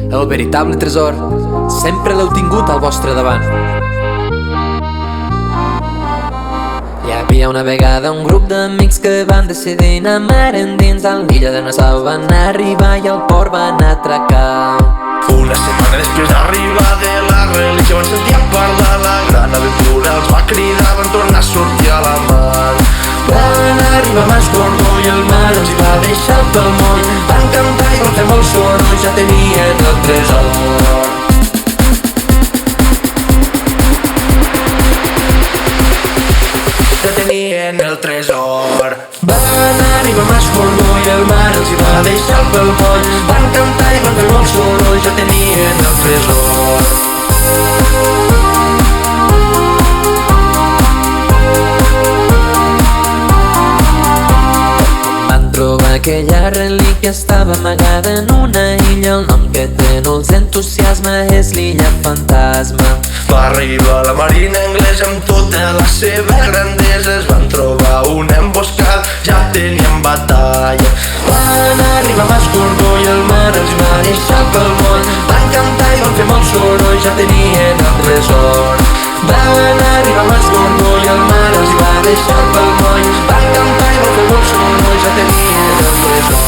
El veritable tresor sempre l'heu tingut al vostre davant. Hi havia una vegada un grup d'amics que van decidir anar mar endins. A l'illa de Nassau van arribar i al port van atracar. Una setmana després d'arribar de la religió van sentir a parlar la gran aventura. Els va cridar, van tornar a sortir a la mar. Van arribar a Mascordó i el mar els hi va deixar pel moll. Van cantar i van fer molt soroll, ja tenien el tresor. Ja tenien el tresor. Van arribar a Mascordó i el mar els hi va deixar pel moll. Van cantar i van fer molt soroll, ja tenien el tresor. Aquella relíquia estava amagada en una illa. El nom que té no els entusiasma és l'illa fantasma. Va arribar la marina anglesa amb tota la seva grandesa. Es van trobar un emboscat, ja tenien batalla. Van arribar a Mascordó i el mar els va deixar pel món. Van cantar i van fer molt soroll, ja tenien el tresor. Van arribar a Mascordó i el mar els va deixar pel moll. Van cantar i van fer molt soroll, ja tenien el tresor.